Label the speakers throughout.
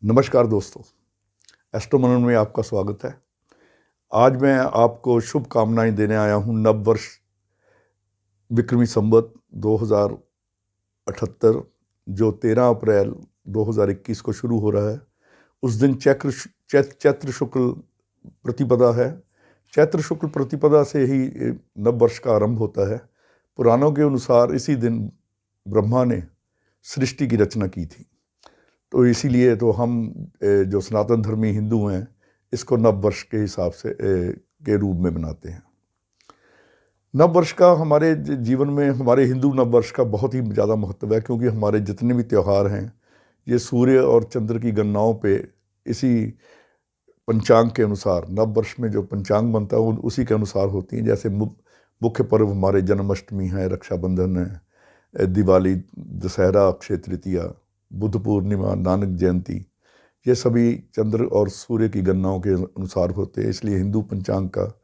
Speaker 1: नमस्कार दोस्तों, एस्ट्रो मनन में आपका स्वागत है। आज मैं आपको शुभकामनाएं देने आया हूं नव वर्ष विक्रमी संवत 2078 जो 13 अप्रैल 2021 को शुरू हो रहा है। उस दिन चैत्र शुक्ल प्रतिपदा है। चैत्र शुक्ल प्रतिपदा से ही नव वर्ष का आरंभ होता है। पुराणों के अनुसार इसी दिन ब्रह्मा ने सृष्टि की रचना की थी, तो इसीलिए तो हम जो सनातन धर्मी हिंदू हैं इसको नव वर्ष के हिसाब से के रूप में मनाते हैं। नव वर्ष का हमारे जीवन में, हमारे हिंदू नव वर्ष का बहुत ही ज़्यादा महत्व है, क्योंकि हमारे जितने भी त्यौहार हैं ये सूर्य और चंद्र की गणनाओं पे इसी पंचांग के अनुसार, नव वर्ष में जो पंचांग बनता है उसी के अनुसार होती हैं। जैसे मुख्य पर्व हमारे जन्माष्टमी है, रक्षाबंधन है, दिवाली, दशहरा, अक्षय तृतीया, बुद्ध पूर्णिमा, नानक जयंती, ये सभी चंद्र और सूर्य की गणनाओं के अनुसार होते हैं। इसलिए हिंदू पंचांग का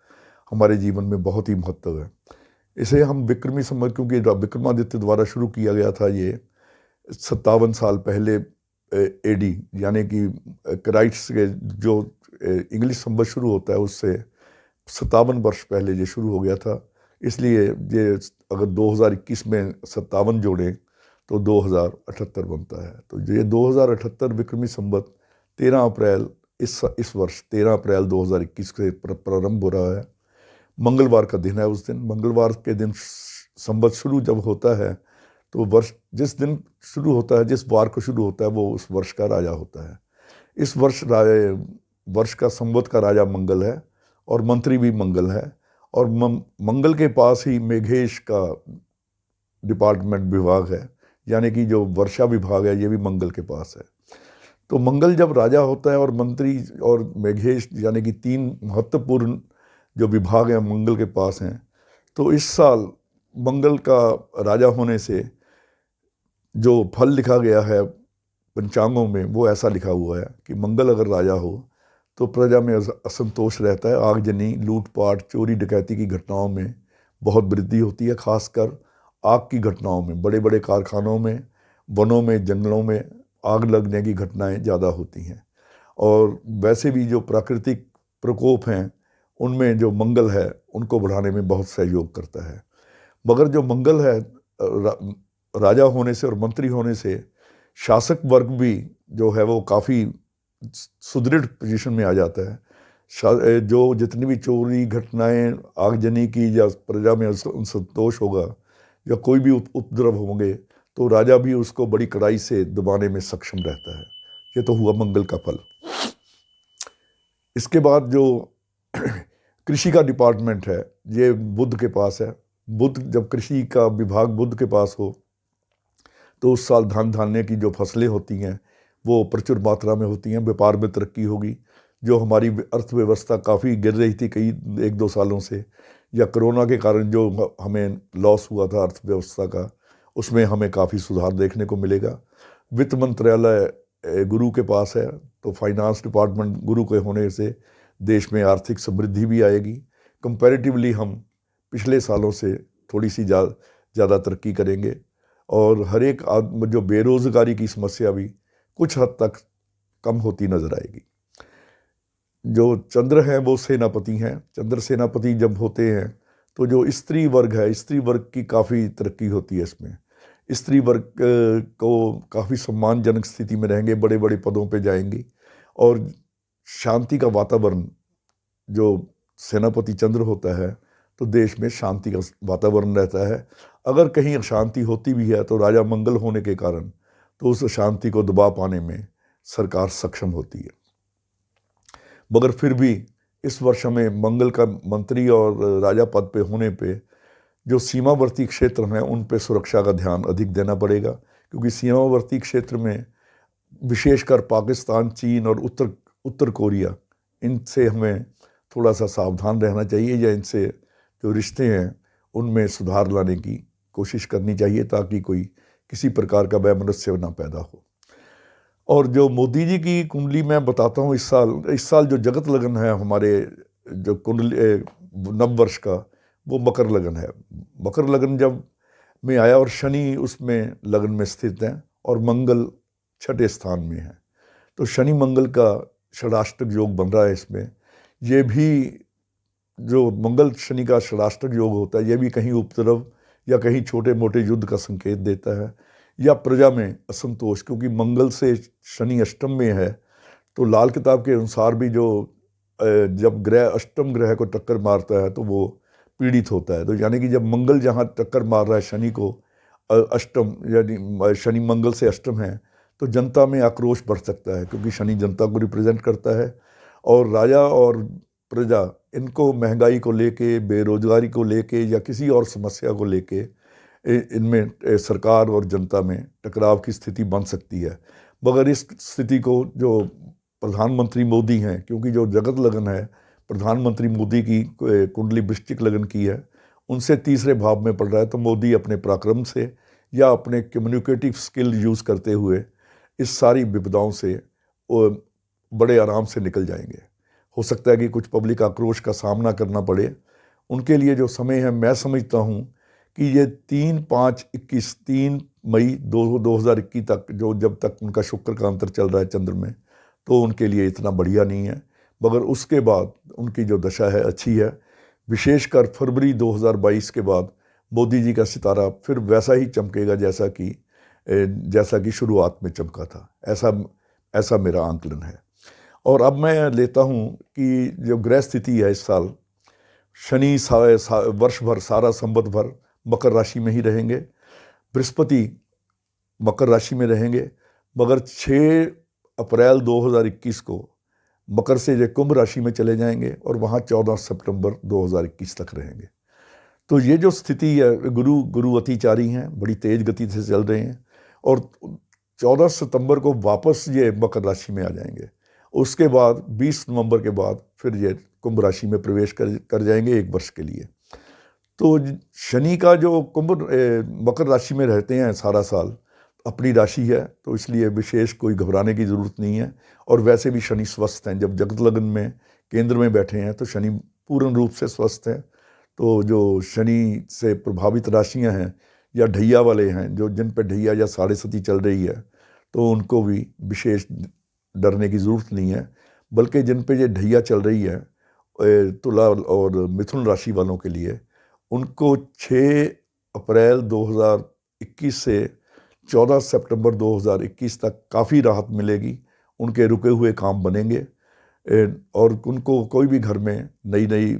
Speaker 1: हमारे जीवन में बहुत ही महत्व है। इसे हम विक्रमी संवत, क्योंकि विक्रमादित्य द्वारा शुरू किया गया था, ये 57 साल पहले एडी, यानी कि क्राइस्ट के जो इंग्लिश संवत शुरू होता है उससे 57 वर्ष पहले ये शुरू हो गया था। इसलिए ये अगर 2021 में 57 जोड़ें तो 2078 बनता है। तो ये 2078 विक्रमी संवत 13 अप्रैल इस वर्ष 13 अप्रैल 2021 से प्रारंभ हो रहा है। मंगलवार का दिन है। उस दिन, मंगलवार के दिन संवत शुरू जब होता है तो वर्ष जिस दिन शुरू होता है, जिस वार को शुरू होता है, वो उस वर्ष का राजा होता है। इस वर्ष का संवत का राजा मंगल है और मंत्री भी मंगल है। और मंगल के पास ही मेघेश का डिपार्टमेंट विभाग है, यानी कि जो वर्षा विभाग है ये भी मंगल के पास है। तो मंगल जब राजा होता है और मंत्री और मेघेश, यानी कि तीन महत्वपूर्ण जो विभाग हैं मंगल के पास हैं, तो इस साल मंगल का राजा होने से जो फल लिखा गया है पंचांगों में वो ऐसा लिखा हुआ है कि मंगल अगर राजा हो तो प्रजा में असंतोष रहता है। आगजनी, लूटपाट, चोरी डकैती की घटनाओं में बहुत वृद्धि होती है। खासकर आग की घटनाओं में, बड़े बड़े कारखानों में, वनों में, जंगलों में आग लगने की घटनाएं ज़्यादा होती हैं। और वैसे भी जो प्राकृतिक प्रकोप हैं उनमें जो मंगल है उनको बढ़ाने में बहुत सहयोग करता है। मगर जो मंगल है राजा होने से और मंत्री होने से शासक वर्ग भी जो है वो काफ़ी सुदृढ़ पोजीशन में आ जाता है। जो जितनी भी चोरी घटनाएं, आगजनी की या प्रजा में असंतोष होगा या कोई भी उपद्रव होंगे तो राजा भी उसको बड़ी कड़ाई से दबाने में सक्षम रहता है। ये तो हुआ मंगल का फल। इसके बाद जो कृषि का डिपार्टमेंट है ये बुध के पास है। बुध, जब कृषि का विभाग बुध के पास हो तो उस साल धान धान्य की जो फसलें होती हैं वो प्रचुर मात्रा में होती हैं। व्यापार में तरक्की होगी। जो हमारी अर्थव्यवस्था काफ़ी गिर रही थी कई 1-2 सालों से, या कोरोना के कारण जो हमें लॉस हुआ था अर्थव्यवस्था का, उसमें हमें काफ़ी सुधार देखने को मिलेगा। वित्त मंत्रालय गुरु के पास है, तो फाइनेंस डिपार्टमेंट गुरु के होने से देश में आर्थिक समृद्धि भी आएगी। कंपैरेटिवली हम पिछले सालों से थोड़ी सी ज़्यादा तरक्की करेंगे और हर एक जो बेरोज़गारी की समस्या भी कुछ हद तक कम होती नज़र आएगी। जो चंद्र हैं वो सेनापति हैं। चंद्र सेनापति जब होते हैं तो जो स्त्री वर्ग है, स्त्री वर्ग की काफ़ी तरक्की होती है। इसमें स्त्री वर्ग को काफ़ी सम्मानजनक स्थिति में रहेंगे, बड़े बड़े पदों पे जाएंगी और शांति का वातावरण, जो सेनापति चंद्र होता है तो देश में शांति का वातावरण रहता है। अगर कहीं अशांति होती भी है तो राजा मंगल होने के कारण तो उस शांति को दबा पाने में सरकार सक्षम होती है। मगर फिर भी इस वर्ष हमें मंगल का मंत्री और राजा पद पे होने पे जो सीमावर्ती क्षेत्र हैं उन पे सुरक्षा का ध्यान अधिक देना पड़ेगा, क्योंकि सीमावर्ती क्षेत्र में विशेषकर पाकिस्तान, चीन और उत्तर कोरिया, इनसे हमें थोड़ा सा सावधान रहना चाहिए या इनसे जो रिश्ते हैं उनमें सुधार लाने की कोशिश करनी चाहिए ताकि कोई किसी प्रकार का वैमनस्य ना पैदा हो। और जो मोदी जी की कुंडली मैं बताता हूँ, इस साल जो जगत लगन है हमारे जो कुंडली नव वर्ष का, वो मकर लगन है। मकर लगन जब में आया और शनि उसमें लगन में स्थित है और मंगल छठे स्थान में है, तो शनि मंगल का षडाष्टक योग बन रहा है इसमें। ये भी जो मंगल शनि का षडाष्टक योग होता है, ये भी कहीं उपद्रव या कहीं छोटे मोटे युद्ध का संकेत देता है, या प्रजा में असंतोष, क्योंकि मंगल से शनि अष्टम में है। तो लाल किताब के अनुसार भी जो जब ग्रह अष्टम ग्रह को टक्कर मारता है तो वो पीड़ित होता है। तो यानी कि जब मंगल जहाँ टक्कर मार रहा है शनि को, अष्टम यानी शनि मंगल से अष्टम है, तो जनता में आक्रोश बढ़ सकता है, क्योंकि शनि जनता को रिप्रेजेंट करता है। और राजा और प्रजा इनको महंगाई को लेके, बेरोजगारी को लेके या किसी और समस्या को लेके इनमें सरकार और जनता में टकराव की स्थिति बन सकती है। मगर इस स्थिति को जो प्रधानमंत्री मोदी हैं, क्योंकि जो जगत लगन है प्रधानमंत्री मोदी की कुंडली वृश्चिक लगन की है, उनसे तीसरे भाव में पड़ रहा है, तो मोदी अपने पराक्रम से या अपने कम्युनिकेटिव स्किल यूज़ करते हुए इस सारी विपदाओं से बड़े आराम से निकल जाएंगे। हो सकता है कि कुछ पब्लिक आक्रोश का सामना करना पड़े। उनके लिए जो समय है, मैं समझता हूँ कि ये 3 मई 2021 तक, जो जब तक उनका शुक्र का अंतर चल रहा है चंद्र में, तो उनके लिए इतना बढ़िया नहीं है। मगर उसके बाद उनकी जो दशा है अच्छी है। विशेषकर फरवरी 2022 के बाद मोदी जी का सितारा फिर वैसा ही चमकेगा जैसा कि शुरुआत में चमका था। ऐसा मेरा आंकलन है। और अब मैं लेता हूँ कि जो ग्रह स्थिति है इस साल, शनि वर्ष भर, सारा संवत भर मकर राशि में ही रहेंगे, बृहस्पति मकर राशि में रहेंगे, मगर 6 अप्रैल 2021 को मकर से ये कुंभ राशि में चले जाएंगे और वहाँ 14 सितंबर 2021 तक रहेंगे। तो ये जो स्थिति है, गुरु अतिचारी हैं, बड़ी तेज गति से चल रहे हैं, और 14 सितंबर को वापस ये मकर राशि में आ जाएंगे। उसके बाद 20 नवंबर के बाद फिर ये कुंभ राशि में प्रवेश कर जाएंगे 1 वर्ष के लिए। तो शनि का जो मकर राशि में रहते हैं सारा साल, अपनी राशि है, तो इसलिए विशेष कोई घबराने की ज़रूरत नहीं है। और वैसे भी शनि स्वस्थ हैं, जब जगत लगन में केंद्र में बैठे हैं तो शनि पूर्ण रूप से स्वस्थ हैं। तो जो शनि से प्रभावित राशियां हैं या ढैया वाले हैं, जिन पर ढैया या साढ़े सती चल रही है, तो उनको भी विशेष डरने की ज़रूरत नहीं है। बल्कि जिन पे ये ढैया चल रही है, तुला और मिथुन राशि वालों के लिए, उनको 6 अप्रैल 2021 से 14 सितंबर 2021 तक काफ़ी राहत मिलेगी। उनके रुके हुए काम बनेंगे और उनको कोई भी घर में नई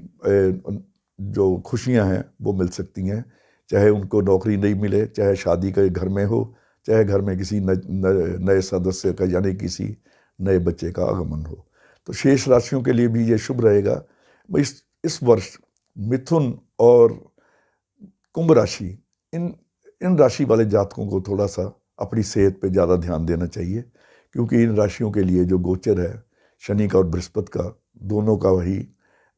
Speaker 1: जो खुशियां हैं वो मिल सकती हैं। चाहे उनको नौकरी नहीं मिले, चाहे शादी के घर में हो, चाहे घर में किसी नए सदस्य का यानी किसी नए बच्चे का आगमन हो। तो शेष राशियों के लिए भी ये शुभ रहेगा। इस वर्ष मिथुन और कुंभ राशि, इन राशि वाले जातकों को थोड़ा सा अपनी सेहत पे ज़्यादा ध्यान देना चाहिए, क्योंकि इन राशियों के लिए जो गोचर है शनि का और बृहस्पति का, दोनों का वही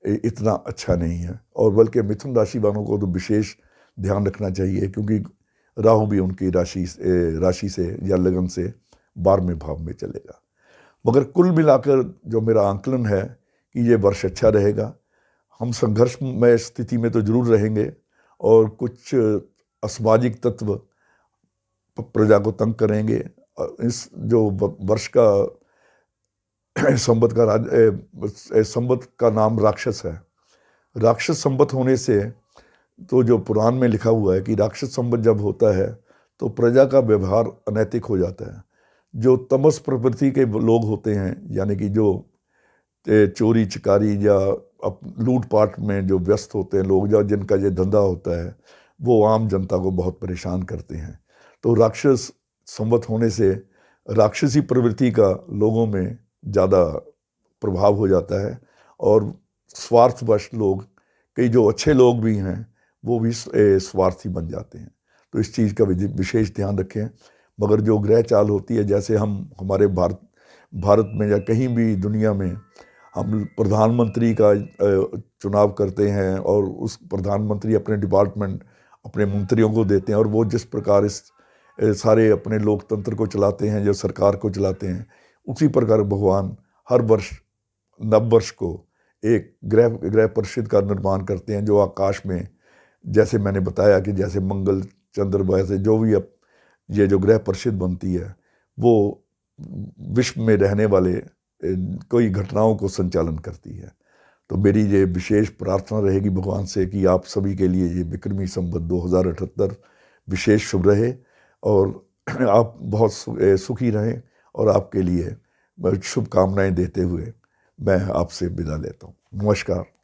Speaker 1: इतना अच्छा नहीं है। और बल्कि मिथुन राशि वालों को तो विशेष ध्यान रखना चाहिए, क्योंकि राहु भी उनकी राशि से या लगन से 12वें भाव में चलेगा। मगर कुल मिलाकर जो मेरा आंकलन है कि ये वर्ष अच्छा रहेगा। हम संघर्षमय स्थिति में तो जरूर रहेंगे, और कुछ असामाजिक तत्व प्रजा को तंग करेंगे। इस जो वर्ष का संवत का नाम राक्षस है। राक्षस संवत होने से, तो जो पुराण में लिखा हुआ है कि राक्षस संवत जब होता है तो प्रजा का व्यवहार अनैतिक हो जाता है। जो तमस प्रवृत्ति के लोग होते हैं, यानी कि जो चोरी चकारी या लूटपाट में जो व्यस्त होते हैं लोग, या जिनका ये धंधा होता है, वो आम जनता को बहुत परेशान करते हैं। तो राक्षस संवत होने से राक्षसी प्रवृत्ति का लोगों में ज़्यादा प्रभाव हो जाता है, और स्वार्थवश लोग, कई जो अच्छे लोग भी हैं वो भी स्वार्थी बन जाते हैं। तो इस चीज़ का विशेष ध्यान रखें। मगर जो ग्रह चाल होती है, जैसे हमारे भारत में या कहीं भी दुनिया में हम प्रधानमंत्री का चुनाव करते हैं, और उस प्रधानमंत्री अपने डिपार्टमेंट अपने मंत्रियों को देते हैं, और वो जिस प्रकार इस सारे अपने लोकतंत्र को चलाते हैं, जो सरकार को चलाते हैं, उसी प्रकार भगवान हर वर्ष नव वर्ष को एक ग्रह परिषद का निर्माण करते हैं, जो आकाश में, जैसे मैंने बताया कि जैसे मंगल चंद्र, वैसे जो भी अब ये जो ग्रह परिषद बनती है, वो विश्व में रहने वाले कोई घटनाओं को संचालन करती है। तो मेरी ये विशेष प्रार्थना रहेगी भगवान से कि आप सभी के लिए ये विक्रमी संवत 2078 विशेष शुभ रहे और आप बहुत सुखी रहें। और आपके लिए शुभकामनाएं देते हुए मैं आपसे विदा लेता हूँ। नमस्कार।